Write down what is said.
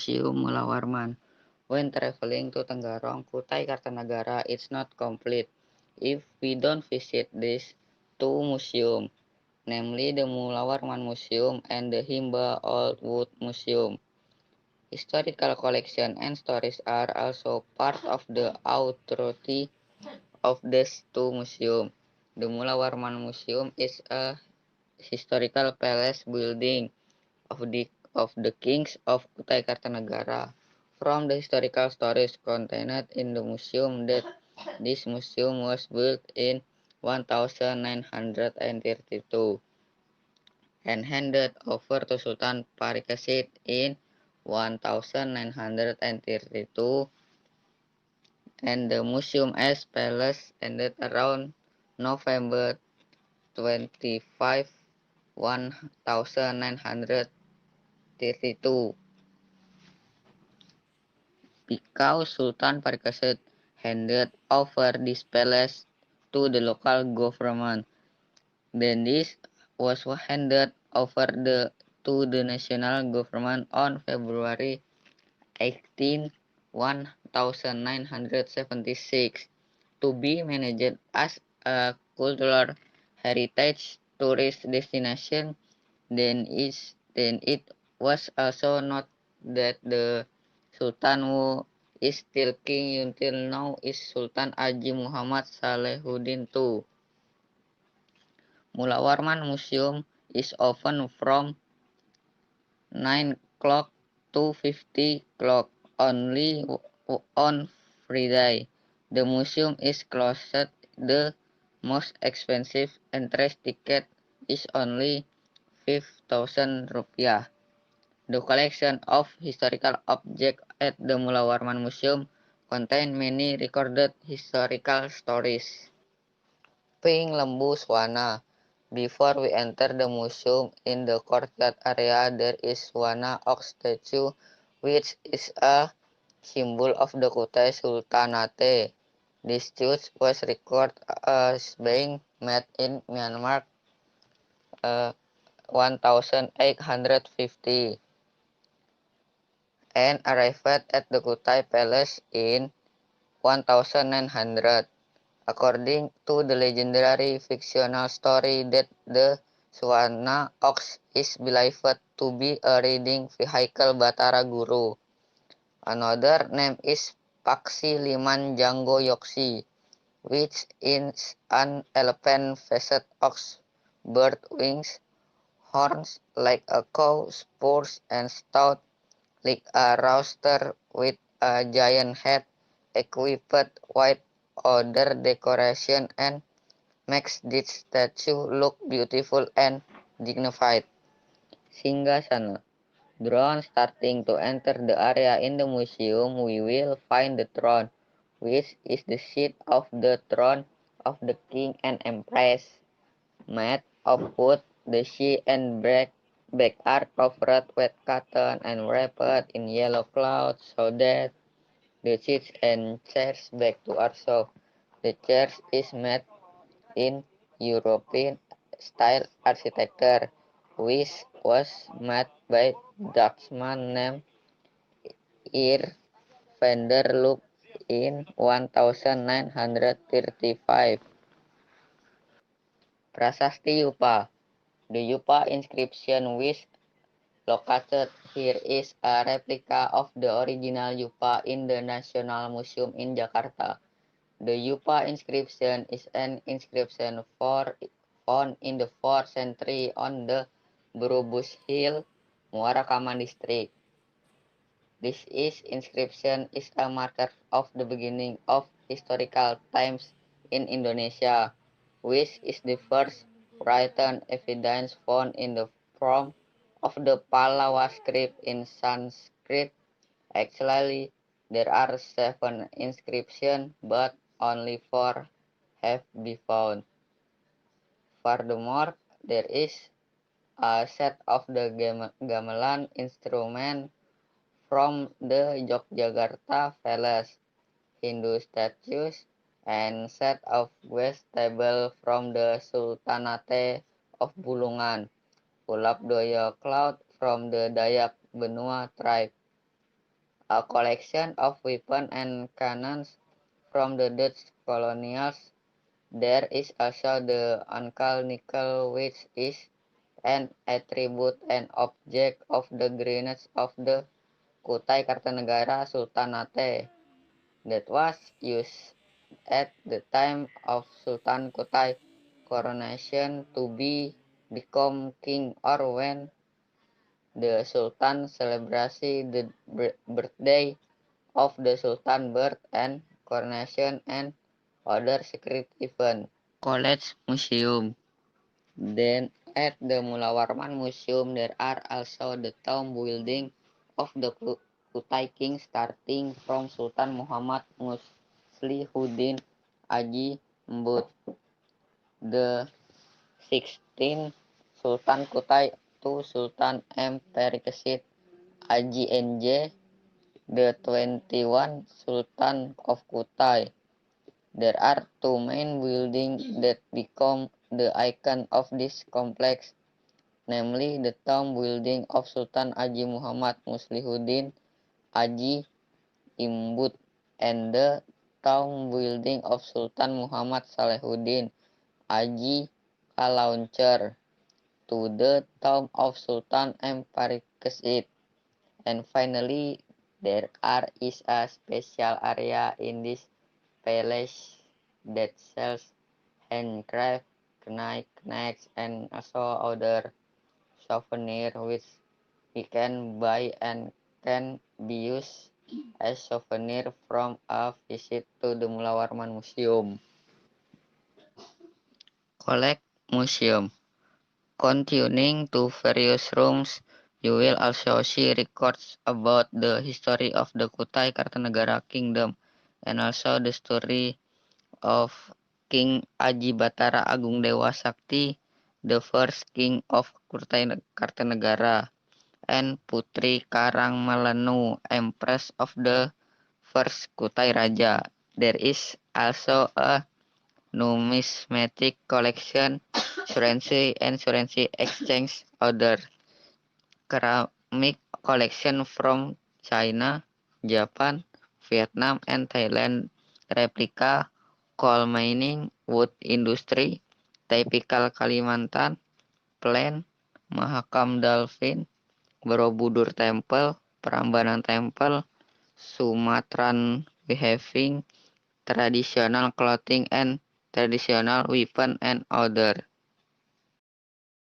Museum Mula Warman. When traveling to Tenggarong, Kutai Kartanagara, it's not complete if we don't visit these two museums, namely the Mula Warman Museum and the Himba Old Wood Museum. Historical collection and stories are also part of the authority of these two museums. The Mula Warman Museum is a historical palace building of the kings of Kutai Kartanagara. From the historical stories contained in the museum that this museum was built in 1932 and handed over to Sultan Parikesit in 1932, and the museum as palace ended around November 25, 1932. Because Sultan Parikesit handed over this palace to the local government, then this was handed over to the national government on February 18, 1976, to be managed as a cultural heritage tourist destination. Then it was also noted that the Sultan who is still king until now is Sultan Haji Muhammad Salehuddin II. Mula Warman Museum is open from 9 o'clock to 50 o'clock only on Friday. The museum is closed. The most expensive entrance ticket is only 5,000 rupiah. The collection of historical objects at the Mula Warman Museum contain many recorded historical stories. Pink Lembu Swana. Before we enter the museum, in the courtyard area there is Swana ox statue, which is a symbol of the Kutai Sultanate. This statue was recorded as being made in Myanmar 1850 and arrived at the Kutai Palace in 1900. According to the legendary fictional story that the Swana ox is believed to be a riding vehicle Batara Guru. Another name is Paksi Liman Janggo Yoksi, which is an elephant-faced ox, bird wings, horns like a cow, spurs and stout like a rooster with a giant head, equipped with other decoration and makes this statue look beautiful and dignified. Singgasana. Drone starting to enter the area in the museum, we will find the throne, which is the seat of the throne of the king and empress. Made of wood, the seat and back are covered with cotton and wrapped in yellow cloth so that the seats and chairs back to are soft. The chairs is made in European style architecture, which was made by Dutchman named Ir van der Loop in 1935. Prasasti Yupa. The Yupa inscription which located here is a replica of the original Yupa in the National Museum in Jakarta. The Yupa inscription is an inscription found in the 4th century on the Borobush Hill, Muara Kaman district. This inscription is a marker of the beginning of historical times in Indonesia, which is the first written evidence found in the form of the Pallava script in Sanskrit. Actually, there are 7 inscriptions, but only 4 have been found. Furthermore, there is a set of the gamelan instrument from the Yogyakarta Palace, Hindu statues, and set of vegetables from the Sultanate of Bulungan, Ulap Doyo cloth from the Dayak Benua tribe. a collection of weapons and cannons from the Dutch colonials. There is also the uncal nickel, which is an attribute and object of the greatness of the Kutai Kartanegara Sultanate that was used at the time of Sultan Kutai coronation to become king, or when the Sultan celebrated the birthday of the Sultan birth and coronation and other secret event. College Museum. Then at the Mula Warman Museum there are also the tomb building of the Kutai King, starting from Sultan Muhammad Muslihuddin Aji Mbut, the 16th Sultan Kutai, to Sultan M. Parikesit Aji NJ, the 21st Sultan of Kutai. There are two main buildings that become the icon of this complex, namely the tomb building of Sultan Haji Muhammad Muslihuddin Haji Imbut and the tomb building of Sultan Muhammad Salahuddin Haji Kalauncer. To the tomb of Sultan M. Parikesit. And finally, there is a special area in this palace that sells handcraft, knickknacks, and also other souvenirs which we can buy and can be used as souvenir from a visit to the Mula Warman Museum. Collect Museum. Continuing to various rooms, you will also see records about the history of the Kutai Kartanegara Kingdom and also the story of King Aji Batara Agung Dewa Sakti, the first king of Kutai Kartanegara, and Putri Karang Malenu, Empress of the first Kutai Raja. There is also a numismatic collection, currency exchange, other ceramic collection from China, Japan, Vietnam, and Thailand, replica coal mining, wood industry, typical Kalimantan, plant, Mahakam Dolphin, Borobudur Temple, Prambanan Temple, Sumatran behaving, traditional clothing and traditional weapon and other.